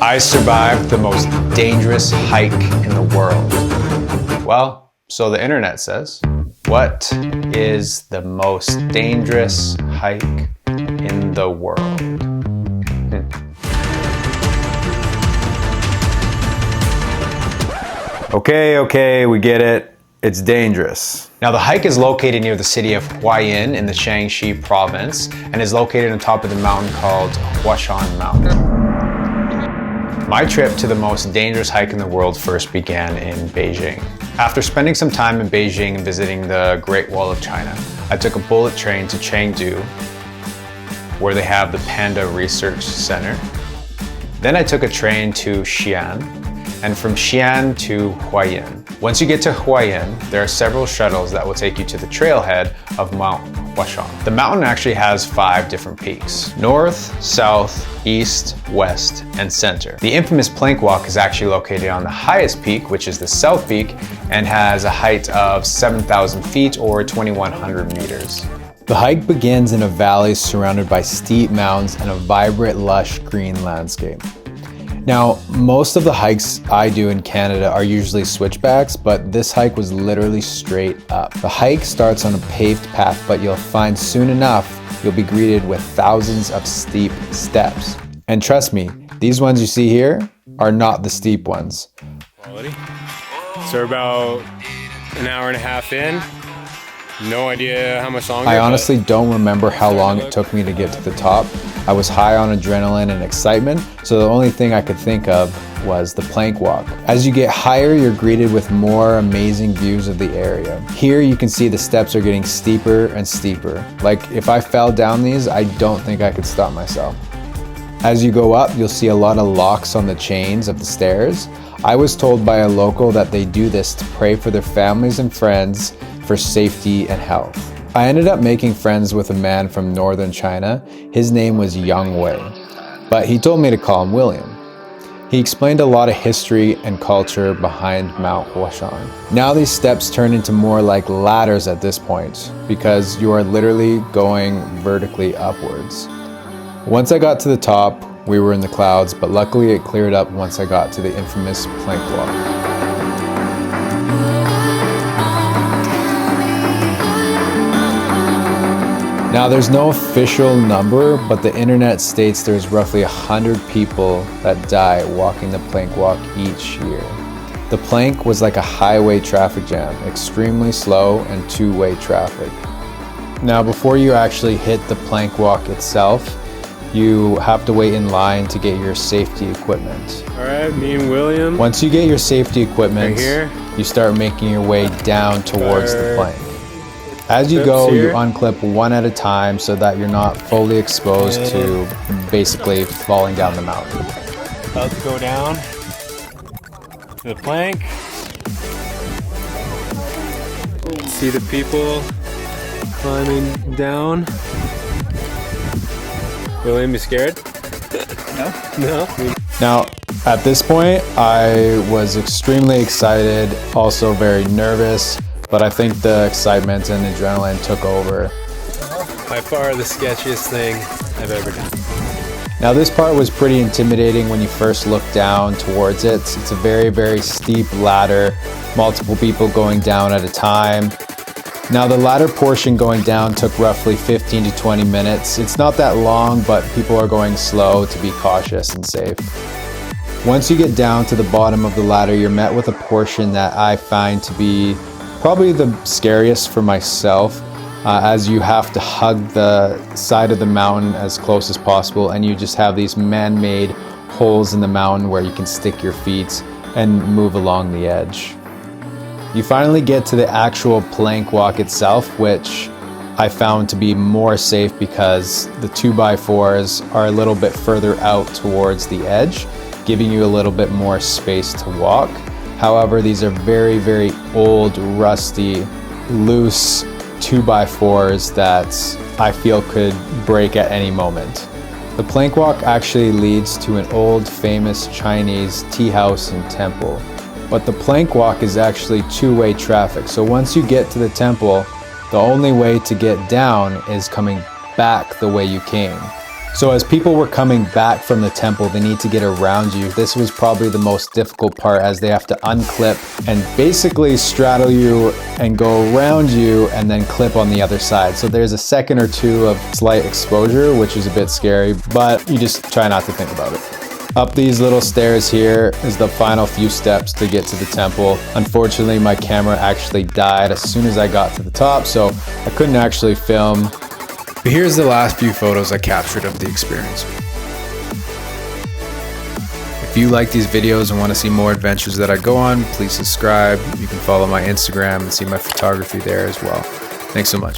I survived the most dangerous hike in the world. Well, so the internet says. What is the most dangerous hike in the world? Okay, we get it. It's dangerous. Now the hike is located near the city of HUASHAN in the Shaanxi province and is located on top of the mountain called HUASHAN Mountain. My trip to the most dangerous hike in the world first began in Beijing. After spending some time in Beijing and visiting the Great Wall of China, I took a bullet train to Chengdu, where they have the Panda Research Center. Then I took a train to Xi'An, and from Xi'an to HUASHAN. Once you get to HUASHAN, there are several shuttles that will take you to the trailhead of Mount HUASHAN. The mountain actually has 5 different peaks: north, south, east, west, and center. The infamous plank walk is actually located on the highest peak, which is the south peak, and has a height of 7,000 feet or 2,100 meters. The hike begins in a valley surrounded by steep mountains and a vibrant, lush green landscape. Now, most of the hikes I do in Canada are usually switchbacks, but this hike was literally straight up. The hike starts on a paved path, but you'll find soon enough, you'll be greeted with thousands of steep steps. And trust me, these ones you see here are not the steep ones. Quality. So we're about an hour and a half in. No idea how much longer. I honestly don't remember how long it took me to get to the top. I was high on adrenaline and excitement, so the only thing I could think of was the plank walk. As you get higher, you're greeted with more amazing views of the area. Here you can see the steps are getting steeper and steeper. Like if I fell down these, I don't think I could stop myself. As you go up, you'll see a lot of locks on the chains of the stairs. I was told by a local that they do this to pray for their families and friends for safety and health. I ended up making friends with a man from northern China. His name was Yang Wei, but he told me to call him William. He explained a lot of history and culture behind Mount HUASHAN. Now these steps turn into more like ladders at this point, because you are literally going vertically upwards. Once I got to the top, we were in the clouds, but luckily it cleared up once I got to the infamous plank walk. Now there's no official number, but the internet states there's roughly 100 people that die walking the plank walk each year. The plank was like a highway traffic jam, extremely slow and two-way traffic. Now before you actually hit the plank walk itself, you have to wait in line to get your safety equipment. All right, me and William. Once you get your safety equipment, right here, you start making your way down towards the plank. As you go, you unclip one at a time so that you're not fully exposed to basically falling down the mountain. About to go down to the plank. See the people climbing down. William, you scared? No? Now, at this point, I was extremely excited, also very nervous. But I think the excitement and adrenaline took over. By far the sketchiest thing I've ever done. Now this part was pretty intimidating when you first look down towards it. It's a very, very steep ladder, multiple people going down at a time. Now the ladder portion going down took roughly 15 to 20 minutes. It's not that long, but people are going slow to be cautious and safe. Once you get down to the bottom of the ladder, you're met with a portion that I find to be probably the scariest for myself, as you have to hug the side of the mountain as close as possible, and you just have these man-made holes in the mountain where you can stick your feet and move along the edge. You finally get to the actual plank walk itself, which I found to be more safe because the 2x4s are a little bit further out towards the edge, giving you a little bit more space to walk. However, these are very, very old, rusty, loose 2x4s that I feel could break at any moment. The plank walk actually leads to an old, famous Chinese tea house and temple. But the plank walk is actually two-way traffic. So once you get to the temple, the only way to get down is coming back the way you came. So as people were coming back from the temple, they need to get around you. This was probably the most difficult part, as they have to unclip and basically straddle you and go around you and then clip on the other side. So there's a second or two of slight exposure, which is a bit scary, but you just try not to think about it. Up these little stairs here is the final few steps to get to the temple. Unfortunately, my camera actually died as soon as I got to the top, so I couldn't actually film. But here's the last few photos I captured of the experience. If you like these videos and want to see more adventures that I go on, please subscribe. You can follow my Instagram and see my photography there as well. Thanks so much.